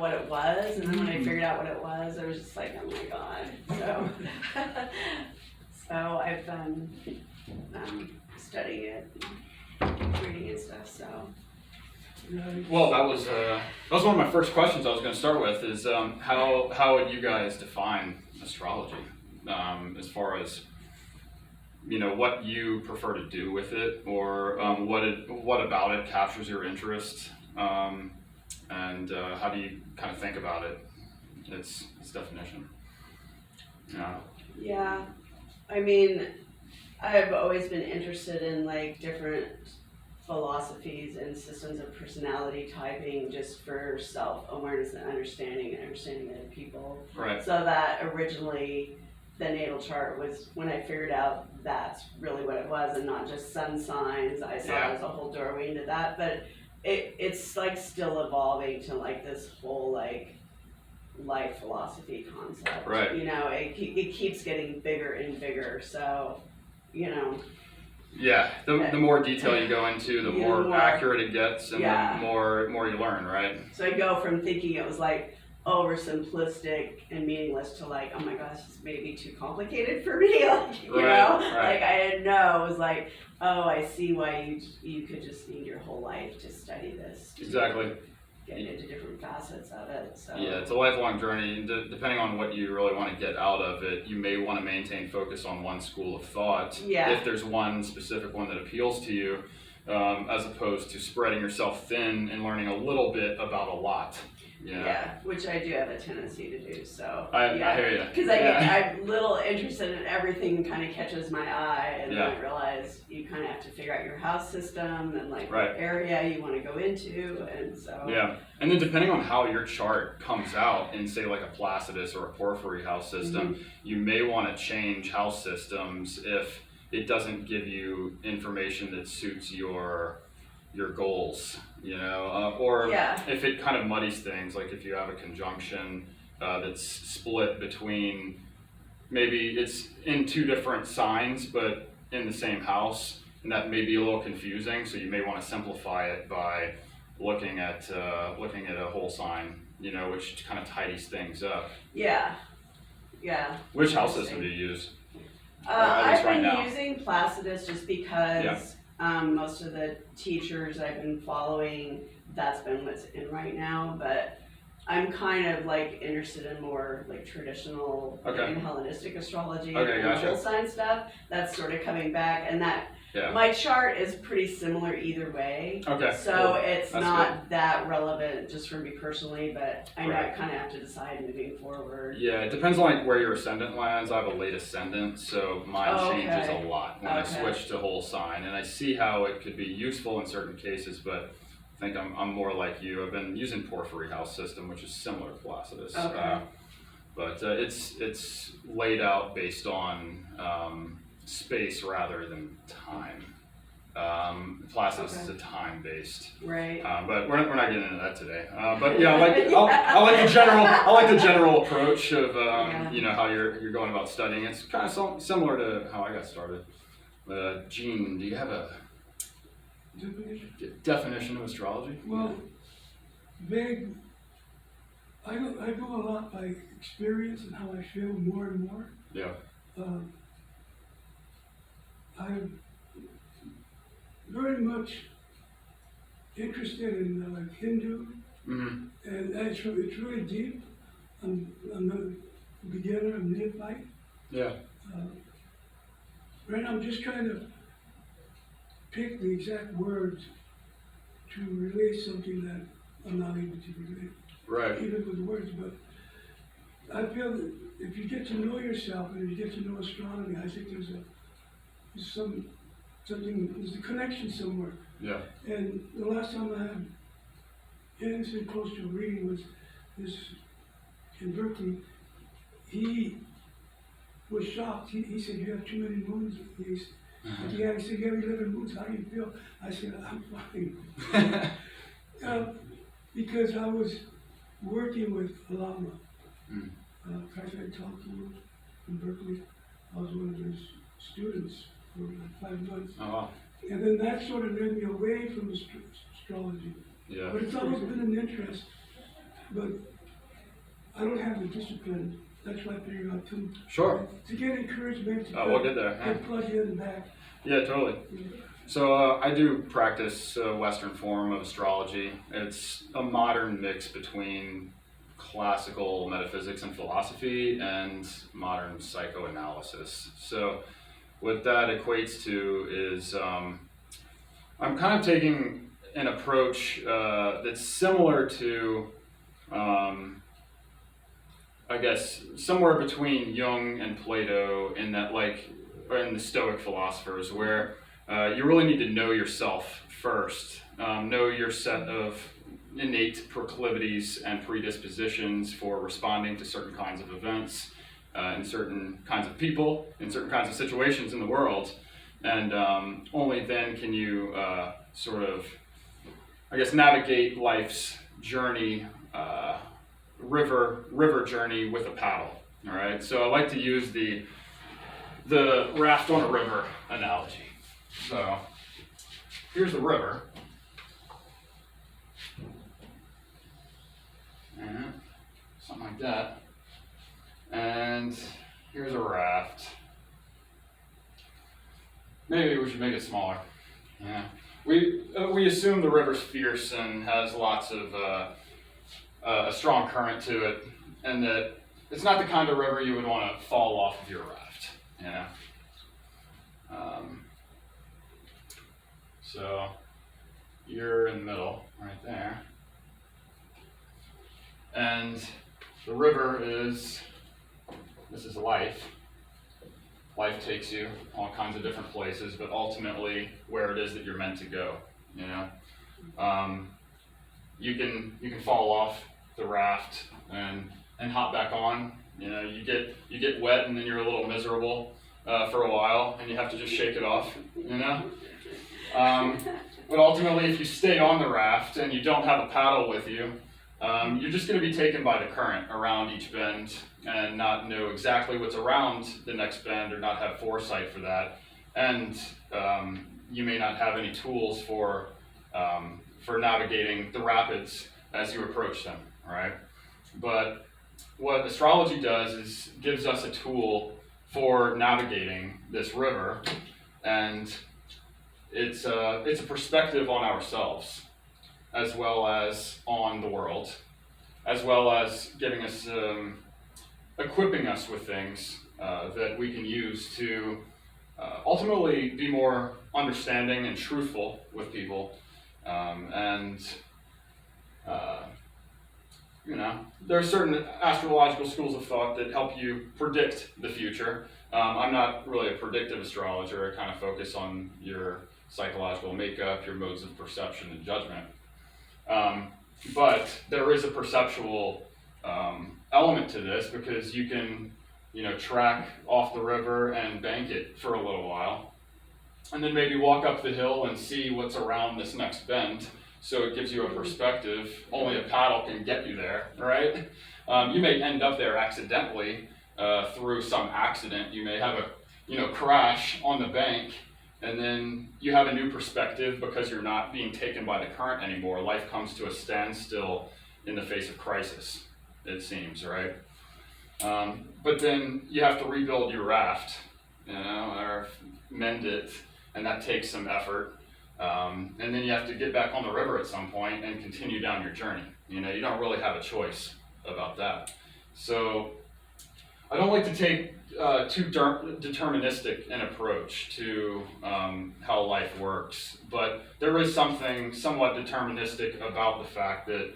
what it was, and then when I figured out what it was, I was just like, oh my god. So I've been studying it, reading and stuff. So. Well, that was one of my first questions I was going to start with. Is how would you guys define astrology, as far as what you prefer to do with it, or what about it captures your interest, and how do you kind of think about it, its definition? Yeah, I mean, I've always been interested in like different philosophies and systems of personality typing, just for self-awareness and understanding other people. Right. So that originally the natal chart was, when I figured out that's really what it was and not just sun signs, I saw it as a whole doorway into that. But it's like still evolving to like this whole like life philosophy concept. Right. It keeps getting bigger and bigger. So, Yeah, the more detail you go into, the more accurate it gets, and the more you learn, right? So I go from thinking it was like oversimplistic and meaningless to like, oh my gosh, this may be too complicated for me. Like, like I didn't know. It was like, oh, I see why you could just need your whole life to study this. Exactly. Get into different facets of it. So. Yeah, it's a lifelong journey. Depending on what you really want to get out of it, you may want to maintain focus on one school of thought. Yeah. If there's one specific one that appeals to you, as opposed to spreading yourself thin and learning a little bit about a lot. Yeah, which I do have a tendency to do. So I hear you. Because I'm little interested in everything, kind of catches my eye, and then I realize you kind of have to figure out your house system and like what area you want to go into, and so. Yeah, and then depending on how your chart comes out in, say, like a Placidus or a Porphyry house system, you may want to change house systems if it doesn't give you information that suits your goals, or if it kind of muddies things, like if you have a conjunction that's split between, maybe it's in two different signs but in the same house, and that may be a little confusing, so you may want to simplify it by looking at a whole sign, which kind of tidies things up. Yeah. Which house system do you use? I've been using Placidus just because most of the teachers I've been following, that's been what's in right now, but I'm kind of like interested in more like traditional and Hellenistic astrology and the whole sign stuff. That's sort of coming back, and my chart is pretty similar either way. So it's not that relevant just for me personally, but I know I kind of have to decide moving forward. Yeah, it depends on like where your ascendant lands. I have a late ascendant, so mine changes a lot when I switch to whole sign, and I see how it could be useful in certain cases, but I think I'm more like you. I've been using Porphyry house system, which is similar to Placidus, but it's laid out based on space rather than time. Placidus is a time-based, but we're not getting into that today. But yeah, I like the general approach of how you're going about studying. It's kind of similar to how I got started. Gene, do you have a definition of astrology? Well, vague. I go a lot by experience and how I feel more and more. Yeah. I'm very much interested in like Hindu, and it's really deep. I'm a beginner, I'm neophyte. Yeah. Right now I'm just trying to pick the exact words to relay something that I'm not able to relate. Right. Even with words, but I feel that if you get to know yourself and you get to know astronomy, I think there's a connection somewhere. Yeah. And the last time I had anything close to a reading was this in Berkeley. He was shocked. He said, "You have too many moons." He said, "You have 11 moons. How do you feel?" I said, "I'm fine." Because I was working with Alama, Kaiser Talku in Berkeley. I was one of his students for like 5 months. Oh, wow. And then that sort of led me away from astrology. Yeah. But it's always been an interest. but I don't have the discipline. That's what I figured out too. Sure. To get encouragement. We'll get there. Get plug in and back. Yeah, totally. So I do practice a Western form of astrology. It's a modern mix between classical metaphysics and philosophy and modern psychoanalysis. So what that equates to is I'm kind of taking an approach that's similar to I guess somewhere between Jung and Plato in that or in the Stoic philosophers, where you really need to know yourself first, know your set of innate proclivities and predispositions for responding to certain kinds of events, in certain kinds of people, in certain kinds of situations in the world, and only then can you sort of, I guess, navigate life's journey, river journey with a paddle. All right, so I like to use the raft on a river analogy. So here's the river, and something like that, and here's a raft. Maybe we should make it smaller. Yeah, we assume the river's fierce and has lots of a strong current to it, and that it's not the kind of river you would want to fall off of your raft, you know. So you're in the middle, right there, and the river this is life. Life takes you all kinds of different places, but ultimately where it is that you're meant to go, you know. You can fall off the raft and hop back on. You know, you get wet and then you're a little miserable for a while, and you have to just shake it off. You know. But ultimately, if you stay on the raft and you don't have a paddle with you, you're just going to be taken by the current around each bend and not know exactly what's around the next bend, or not have foresight for that, and you may not have any tools for navigating the rapids as you approach them, right? But what astrology does is gives us a tool for navigating this river, and it's a perspective on ourselves, as well as on the world, as well as giving us, equipping us with things that we can use to ultimately be more understanding and truthful with people. You know, there are certain astrological schools of thought that help you predict the future. I'm not really a predictive astrologer. I kind of focus on your psychological makeup, your modes of perception and judgment. But there is a perceptual element to this, because you can, you know, track off the river and bank it for a little while, and then maybe walk up the hill and see what's around this next bend. So it gives you a perspective. Only a paddle can get you there, right? You may end up there accidentally through some accident. You may have a crash on the bank, and then you have a new perspective because you're not being taken by the current anymore. Life comes to a standstill in the face of crisis, it seems, right? But then you have to rebuild your raft, you know, or mend it, and that takes some effort. And then you have to get back on the river at some point and continue down your journey. You know, you don't really have a choice about that. So I don't like to take too deterministic an approach to how life works, but there is something somewhat deterministic about the fact that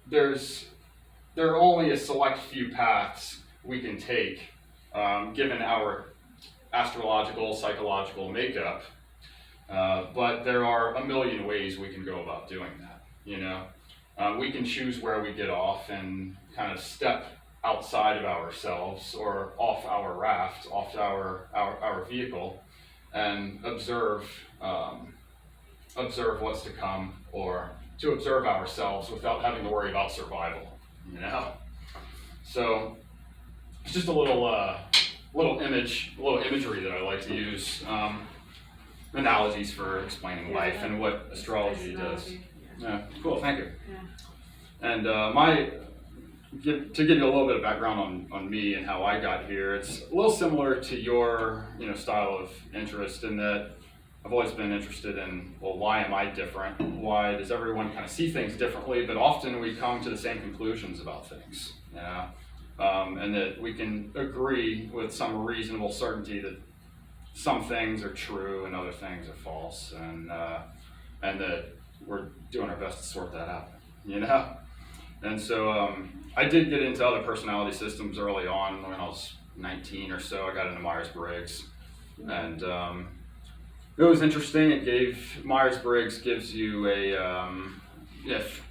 there are only a select few paths we can take given our astrological, psychological makeup. But there are a million ways we can go about doing that, you know. We can choose where we get off and kind of step outside of ourselves or off our raft, off our vehicle, and observe what's to come, or to observe ourselves without having to worry about survival, you know. So it's just a little imagery that I like to use. Analogies for explaining life and what astrology does. Yeah, cool, thank you. Yeah. And to give you a little bit of background on me and how I got here, it's a little similar to your style of interest in that I've always been interested in, well, why am I different? Why does everyone kind of see things differently? But often we come to the same conclusions about things, and that we can agree with some reasonable certainty that some things are true and other things are false, and that we're doing our best to sort that out, And so I did get into other personality systems early on. When I was 19 or so, I got into Myers-Briggs, and it was interesting. Myers-Briggs gives you a, if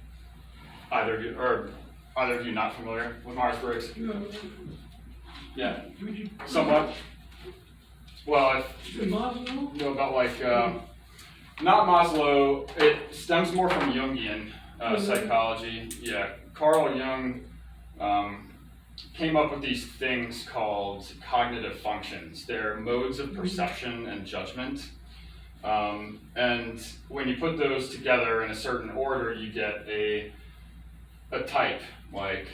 either of you not familiar with Myers-Briggs? No. Yeah, Would you? somewhat. Well, Maslow? about like, not Maslow, it stems more from Jungian psychology. Yeah, Carl Jung came up with these things called cognitive functions. They're modes of perception and judgment. And when you put those together in a certain order, you get a type, like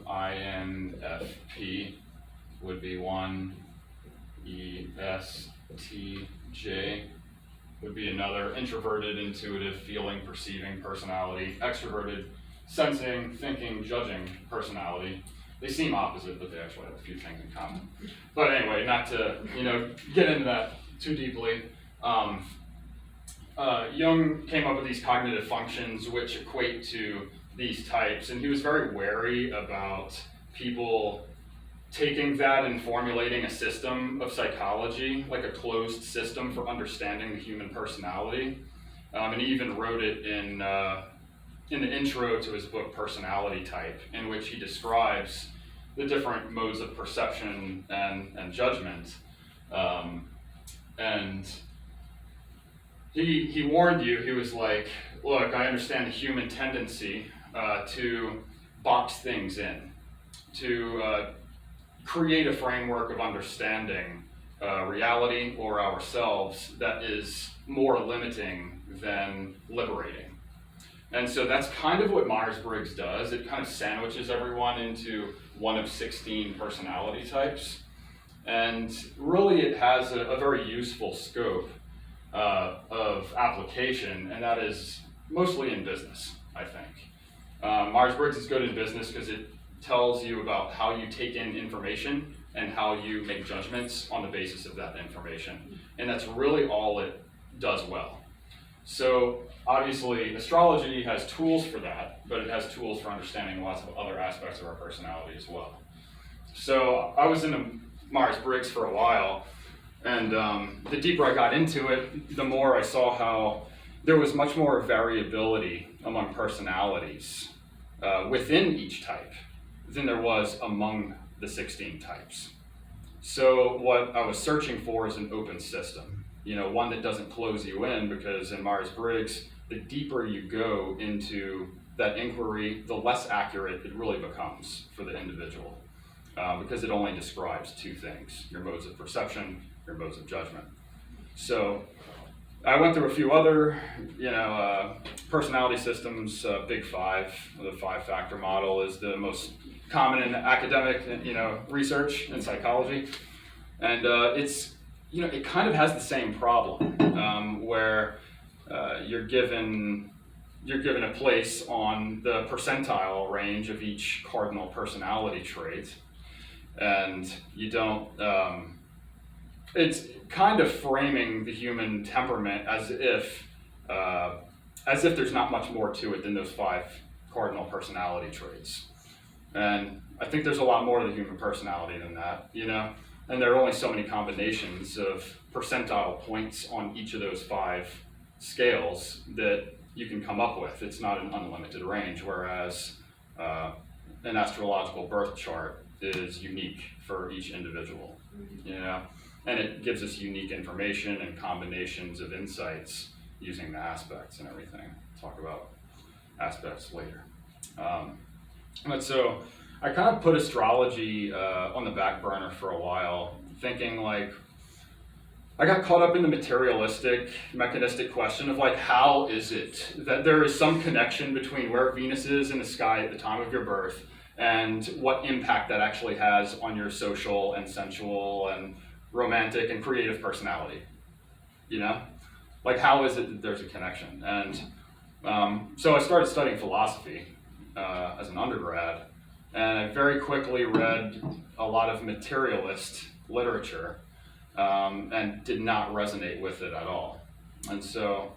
INFP would be one, ESTJ would be another, introverted, intuitive, feeling, perceiving personality, extroverted, sensing, thinking, judging personality. They seem opposite, but they actually have a few things in common. But anyway, not to get into that too deeply. Jung came up with these cognitive functions which equate to these types, and he was very wary about people taking that and formulating a system of psychology, like a closed system for understanding the human personality. And he even wrote it in the intro to his book, Personality Type, in which he describes the different modes of perception and judgment. And he warned you. He was like, look, I understand the human tendency to box things in, to create a framework of understanding reality or ourselves that is more limiting than liberating. And so that's kind of what Myers-Briggs does. It kind of sandwiches everyone into one of 16 personality types. And really it has a very useful scope of application, and that is mostly in business, I think. Myers-Briggs is good in business because it tells you about how you take in information and how you make judgments on the basis of that information. And that's really all it does well. So obviously astrology has tools for that, but it has tools for understanding lots of other aspects of our personality as well. So I was into Myers-Briggs for a while, and the deeper I got into it, the more I saw how there was much more variability among personalities within each type than there was among the 16 types. So what I was searching for is an open system, one that doesn't close you in, because in Myers-Briggs, the deeper you go into that inquiry, the less accurate it really becomes for the individual, because it only describes two things: your modes of perception, your modes of judgment. So I went through a few other, personality systems. Big Five, the 5-factor model, is the most common in academic, research in psychology, and it kind of has the same problem, where you're given a place on the percentile range of each cardinal personality trait, and you don't. It's kind of framing the human temperament as if there's not much more to it than those 5 cardinal personality traits. And I think there's a lot more to the human personality than that, and there are only so many combinations of percentile points on each of those 5 scales that you can come up with. It's not an unlimited range, whereas an astrological birth chart is unique for each individual, and it gives us unique information and combinations of insights using the aspects and everything. I'll talk about aspects later. But so I kind of put astrology on the back burner for a while, thinking like, I got caught up in the materialistic, mechanistic question of like, how is it that there is some connection between where Venus is in the sky at the time of your birth and what impact that actually has on your social and sensual and romantic and creative personality, you know? Like, how is it that there's a connection? And so I started studying philosophy as an undergrad, and I very quickly read a lot of materialist literature and did not resonate with it at all. And so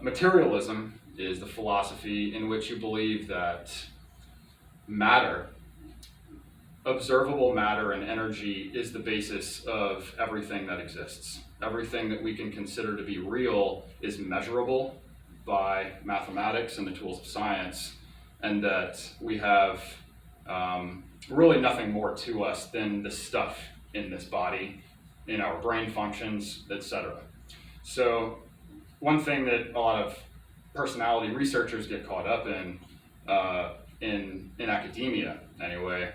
materialism is the philosophy in which you believe that matter, observable matter and energy, is the basis of everything that exists. Everything that we can consider to be real is measurable by mathematics and the tools of science, and that we have really nothing more to us than the stuff in this body, in our brain functions, etc. So one thing that a lot of personality researchers get caught up in academia anyway,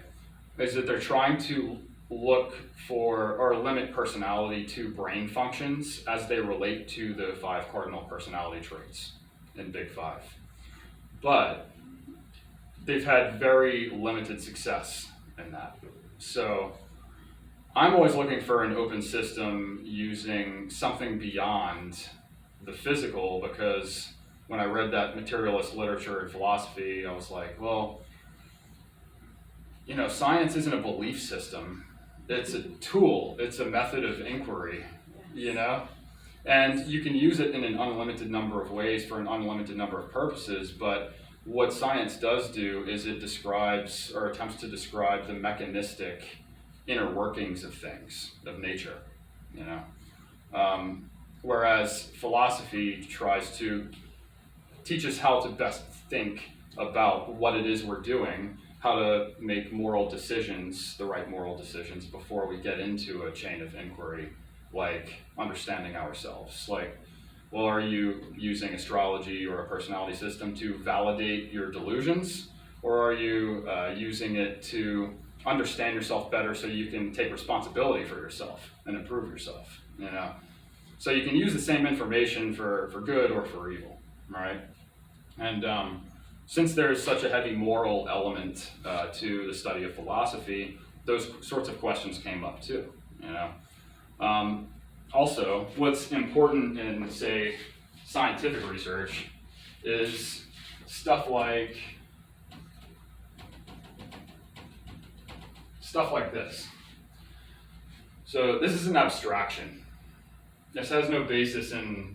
is that they're trying to look for or limit personality to brain functions as they relate to the 5 cardinal personality traits in Big 5. But they've had very limited success in that. So I'm always looking for an open system using something beyond the physical, because when I read that materialist literature and philosophy, I was like, well, you know, science isn't a belief system. It's a tool. It's a method of inquiry, you know? And you can use it in an unlimited number of ways for an unlimited number of purposes, but what science does do is it describes or attempts to describe the mechanistic inner workings of things, of nature, you know? Whereas philosophy tries to teach us how to best think about what it is we're doing, how to make moral decisions, the right moral decisions, before we get into a chain of inquiry, like understanding ourselves. Like, well, are you using astrology or a personality system to validate your delusions? Or are you using it to understand yourself better so you can take responsibility for yourself and improve yourself, you know? So you can use the same information for good or for evil, right? And since there's such a heavy moral element to the study of philosophy, those sorts of questions came up too, you know? Also, what's important in, say, scientific research is stuff like this. So this is an abstraction. This has no basis in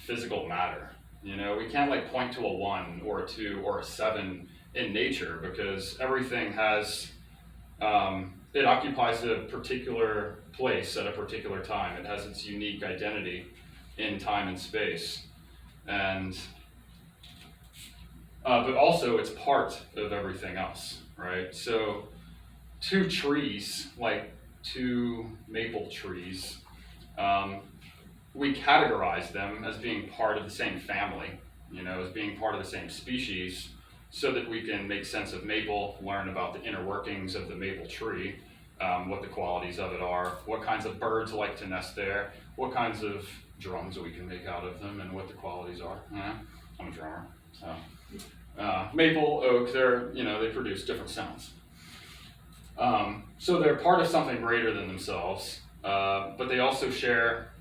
physical matter. You know, we can't like point to a 1 or a 2 or a 7 in nature, because everything has, it occupies a particular place at a particular time. It has its unique identity in time and space. And, but also it's part of everything else, right? So 2 trees, like 2 maple trees, we categorize them as being part of the same family, you know, as being part of the same species, so that we can make sense of maple, learn about the inner workings of the maple tree, what the qualities of it are, what kinds of birds like to nest there, what kinds of drums we can make out of them, and what the qualities are. Yeah, I'm a drummer, so. Maple, oak, they're, you know, they produce different sounds. So they're part of something greater than themselves, but they also share,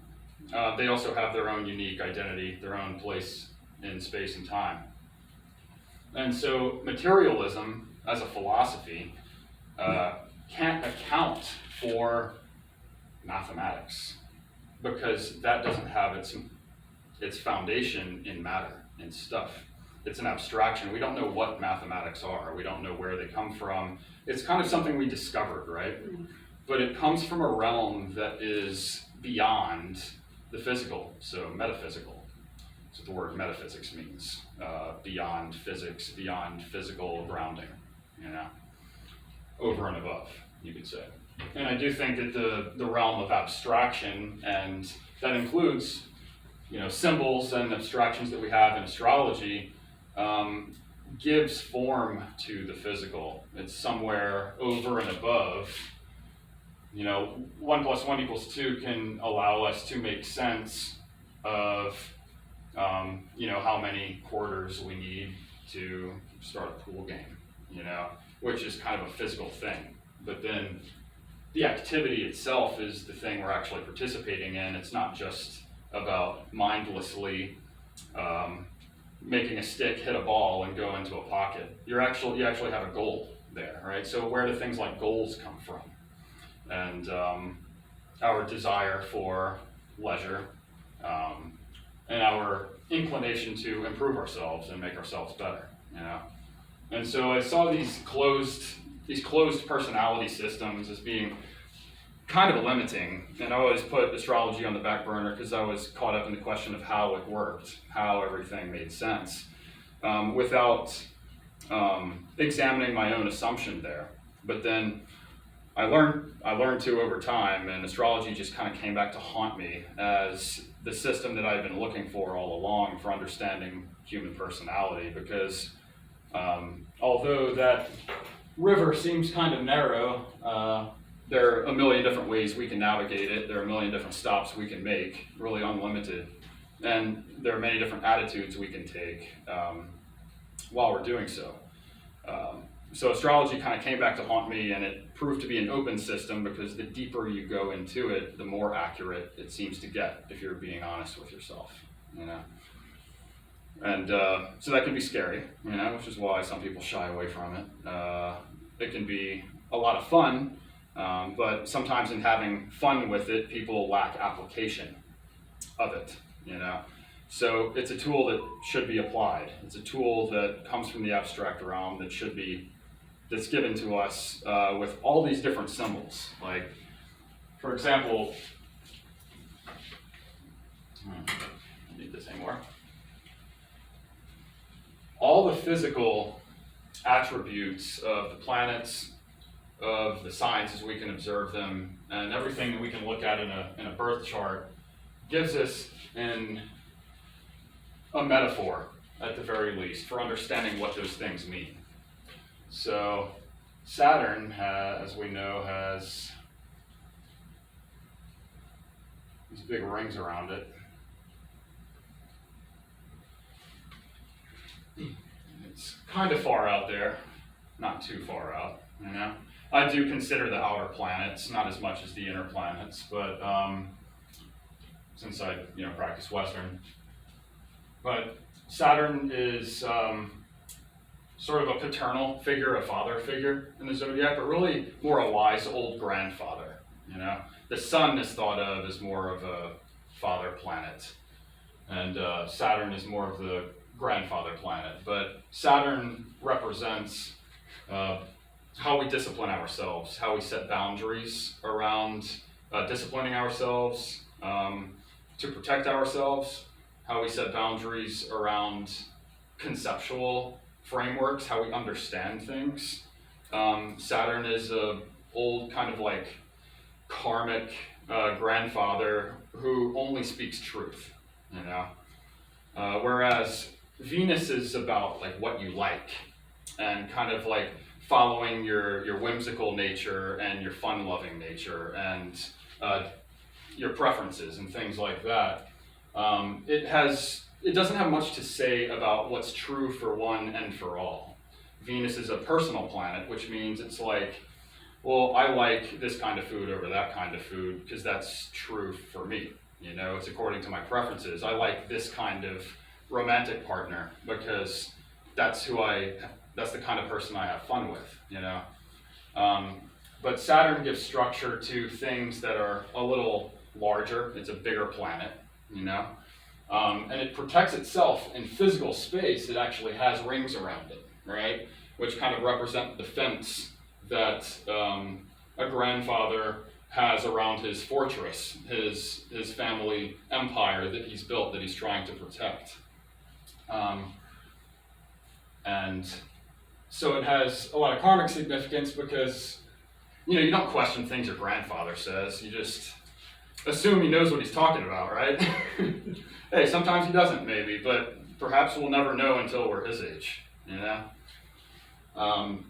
they also have their own unique identity, their own place in space and time. And so materialism as a philosophy can't account for mathematics, because that doesn't have its foundation in matter, in stuff. It's an abstraction. We don't know what mathematics are. We don't know where they come from. It's kind of something we discovered, right? But it comes from a realm that is beyond the physical, so metaphysical. That's what the word metaphysics means. Beyond physics, beyond physical grounding, you know, over and above, you could say. And I do think that the realm of abstraction, and that includes, you know, symbols and abstractions that we have in astrology, gives form to the physical. It's somewhere over and above 1 + 1 = 2 can allow us to make sense of, how many quarters we need to start a pool game, which is kind of a physical thing. But then the activity itself is the thing we're actually participating in. It's not just about mindlessly making a stick hit a ball and go into a pocket. You actually have a goal there, right? So where do things like goals come from? And our desire for leisure, and our inclination to improve ourselves and make ourselves better, And so I saw these closed personality systems as being kind of limiting, and I always put astrology on the back burner because I was caught up in the question of how it worked, how everything made sense, without examining my own assumption there. But then I learned to over time, and astrology just kind of came back to haunt me as the system that I've been looking for all along for understanding human personality, because although that river seems kind of narrow, there are a million different ways we can navigate it. There are a million different stops we can make, really unlimited. And there are many different attitudes we can take while we're doing so. So astrology kind of came back to haunt me, and it proved to be an open system because the deeper you go into it, the more accurate it seems to get if you're being honest with yourself, And so that can be scary, which is why some people shy away from it. It can be a lot of fun, but sometimes in having fun with it, people lack application of it, So it's a tool that should be applied. It's a tool that comes from the abstract realm that's given to us with all these different symbols. Like, for example, I don't need this anymore. All the physical attributes of the planets, of the signs as we can observe them, and everything that we can look at in a birth chart gives us a metaphor, at the very least, for understanding what those things mean. So Saturn, as we know, has these big rings around it. It's kind of far out there, not too far out, I do consider the outer planets, not as much as the inner planets, but since I practice Western. But Saturn is sort of a paternal figure, a father figure in the zodiac, but really more a wise old grandfather. The sun is thought of as more of a father planet, and Saturn is more of the grandfather planet. But Saturn represents how we discipline ourselves, how we set boundaries around disciplining ourselves to protect ourselves, how we set boundaries around conceptual frameworks, how we understand things. Saturn is a old kind of like karmic grandfather who only speaks truth, whereas Venus is about like what you like and kind of like following your whimsical nature and your fun-loving nature and your preferences and things like that. It doesn't have much to say about what's true for one and for all. Venus is a personal planet, which means it's like, well, I like this kind of food over that kind of food because that's true for me. It's according to my preferences. I like this kind of romantic partner because that's the kind of person I have fun with, But Saturn gives structure to things that are a little larger. It's a bigger planet, and it protects itself in physical space. It actually has rings around it, right? Which kind of represent the fence that a grandfather has around his fortress, his family empire that he's built, that he's trying to protect. And so it has a lot of karmic significance because, you don't question things your grandfather says. You just assume he knows what he's talking about, right? Hey, sometimes he doesn't, maybe, but perhaps we'll never know until we're his age, And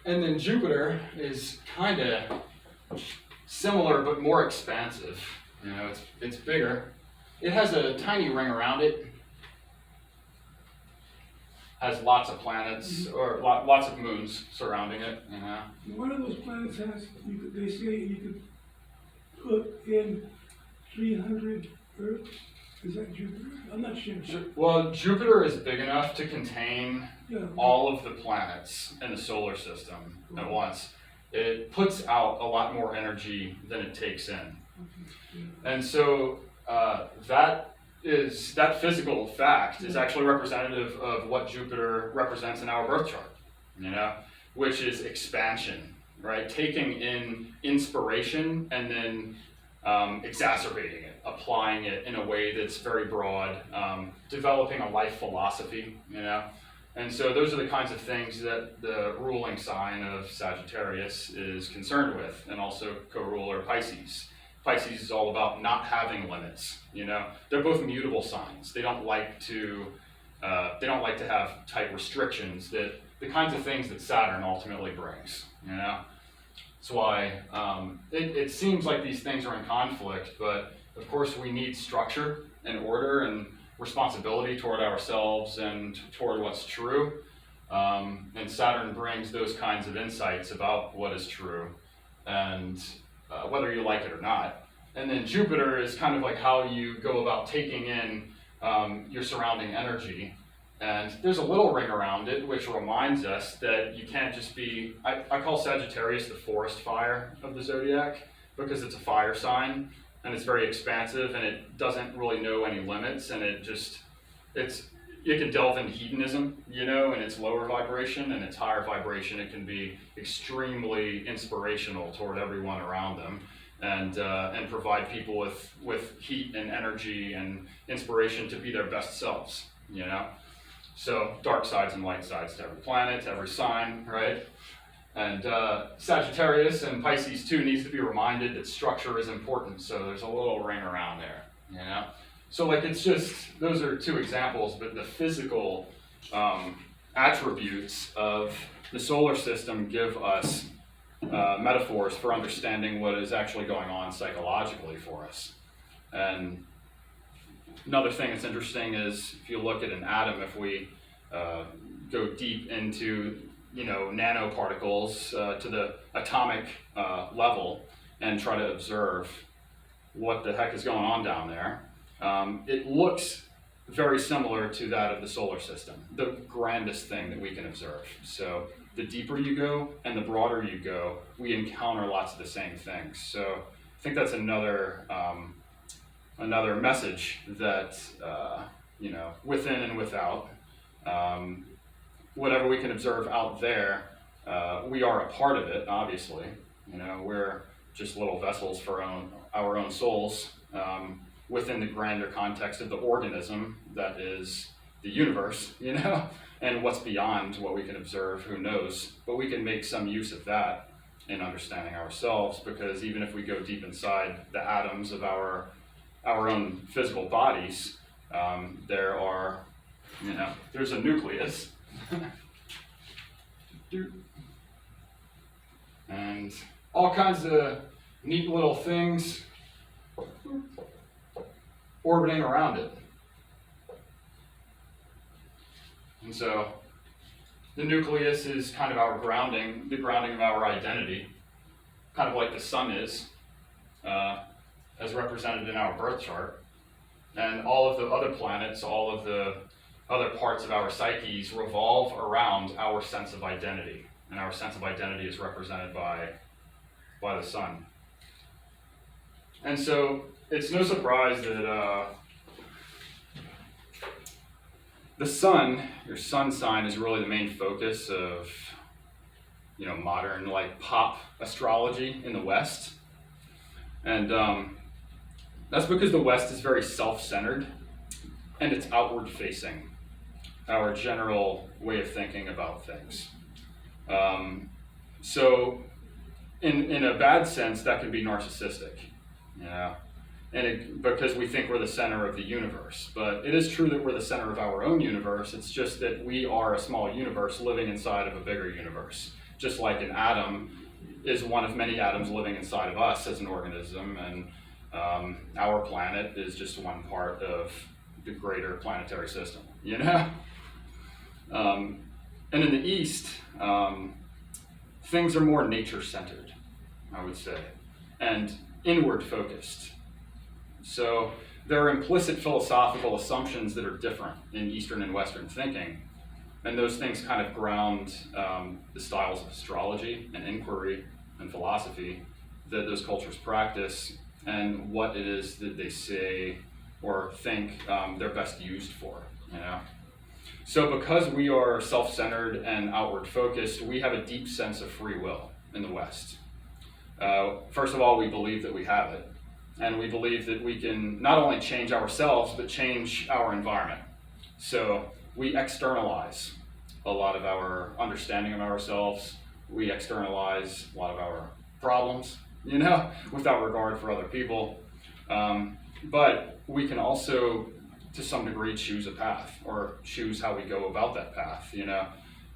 then Jupiter is kind of similar but more expansive. You know, it's bigger. It has a tiny ring around it. Has lots of planets or lots of moons surrounding it. You know. One of those planets has, they say you could put in 300 Earths. Is that Jupiter? I'm not sure. Well, Jupiter is big enough to contain Yeah. all of the planets in the solar system at once. It puts out a lot more energy than it takes in. And so that physical fact is actually representative of what Jupiter represents in our birth chart, you know, which is expansion, right? Taking in inspiration and then exacerbating it, applying it in a way that's very broad, developing a life philosophy, you know. And so those are the kinds of things that the ruling sign of Sagittarius is concerned with, and also co-ruler Pisces. Pisces is all about not having limits, you know. They're both mutable signs. They don't like to have tight restrictions, that the kinds of things that Saturn ultimately brings, you know. That's why it seems like these things are in conflict, but of course we need structure and order and responsibility toward ourselves and toward what's true. And Saturn brings those kinds of insights about what is true, and whether you like it or not. And then Jupiter is kind of like how you go about taking in your surrounding energy. And there's a little ring around it, which reminds us that you can't just be, I call Sagittarius the forest fire of the zodiac, because it's a fire sign, and it's very expansive, and it doesn't really know any limits, and it can delve into hedonism, you know, and its lower vibration, and its higher vibration, it can be extremely inspirational toward everyone around them, and provide people with heat and energy and inspiration to be their best selves, you know. So dark sides and light sides to every planet, to every sign, right? And Sagittarius and Pisces too needs to be reminded that structure is important. So there's a little ring around there, you know? So like, it's just, those are two examples, but the physical attributes of the solar system give us metaphors for understanding what is actually going on psychologically for us. And another thing that's interesting is, if you look at an atom, if we go deep into, you know, nanoparticles to the atomic level and try to observe what the heck is going on down there, it looks very similar to that of the solar system, the grandest thing that we can observe. So the deeper you go and the broader you go, we encounter lots of the same things. So I think that's another message that, you know, within and without, whatever we can observe out there, we are a part of it, obviously. You know, we're just little vessels for our own souls within the grander context of the organism that is the universe, you know, and what's beyond what we can observe, who knows. But we can make some use of that in understanding ourselves, because even if we go deep inside the atoms of our own physical bodies, there's a nucleus. And all kinds of neat little things orbiting around it. And so the nucleus is kind of our grounding, the grounding of our identity, kind of like the sun is, as represented in our birth chart. And all of the other planets, all of the other parts of our psyches revolve around our sense of identity. And our sense of identity is represented by the sun. And so it's no surprise that the sun, your sun sign, is really the main focus of, you know, modern like pop astrology in the West. And that's because the West is very self-centered and it's outward facing, our general way of thinking about things. So in a bad sense, that can be narcissistic, you know, because we think we're the center of the universe. But it is true that we're the center of our own universe. It's just that we are a small universe living inside of a bigger universe. Just like an atom is one of many atoms living inside of us as an organism, and our planet is just one part of the greater planetary system, you know? And in the East, things are more nature-centered, I would say, and inward-focused. So there are implicit philosophical assumptions that are different in Eastern and Western thinking, and those things kind of ground the styles of astrology and inquiry and philosophy that those cultures practice, and what it is that they say or think they're best used for, you know? So because we are self-centered and outward-focused, we have a deep sense of free will in the West. First of all, we believe that we have it, and we believe that we can not only change ourselves, but change our environment. So we externalize a lot of our understanding of ourselves. We externalize a lot of our problems, you know, without regard for other people. But we can also, to some degree, choose a path, or choose how we go about that path, you know.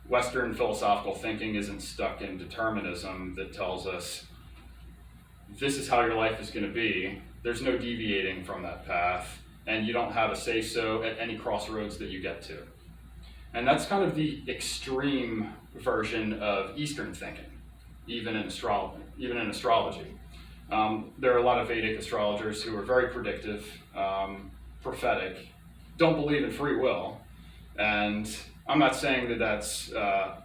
Western philosophical thinking isn't stuck in determinism that tells us this is how your life is going to be. There's no deviating from that path, and you don't have a say-so at any crossroads that you get to. And that's kind of the extreme version of Eastern thinking, even in astrology. There are a lot of Vedic astrologers who are very predictive, prophetic, don't believe in free will, and I'm not saying that that's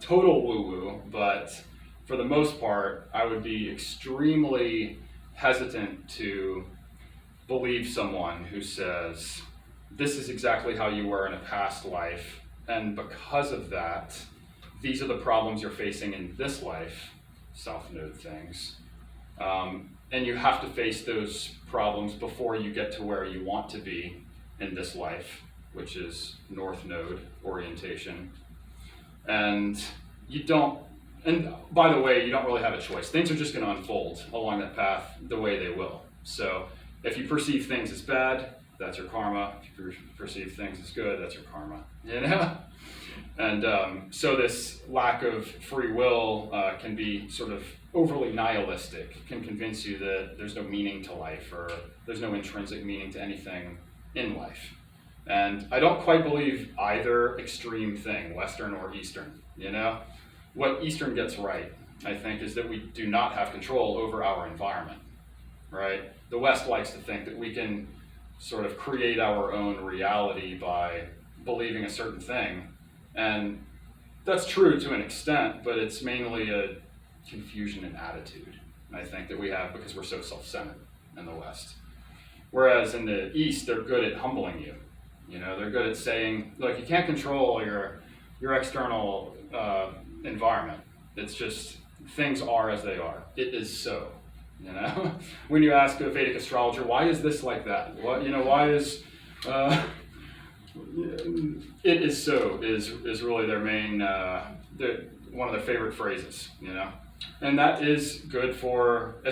total woo-woo, but for the most part, I would be extremely hesitant to believe someone who says, this is exactly how you were in a past life, and because of that, these are the problems you're facing in this life, South Node things. And you have to face those problems before you get to where you want to be in this life, which is North Node orientation. And you don't, and by the way, you don't really have a choice. Things are just going to unfold along that path the way they will. So if you perceive things as bad, that's your karma. If you perceive things as good, that's your karma, you know? And so this lack of free will can be sort of overly nihilistic, can convince you that there's no meaning to life, or there's no intrinsic meaning to anything in life. And I don't quite believe either extreme thing, Western or Eastern, you know? What Eastern gets right, I think, is that we do not have control over our environment, right? The West likes to think that we can sort of create our own reality by believing a certain thing. And that's true to an extent, but it's mainly a confusion in attitude, I think, that we have because we're so self-centered in the West. Whereas in the East, they're good at humbling you. You know, they're good at saying, look, you can't control your external environment. It's just, things are as they are. It is so, you know? When you ask a Vedic astrologer, why is this like that? What, you know, why is, it is so is really their main, one of their favorite phrases, you know? And that is good for, it's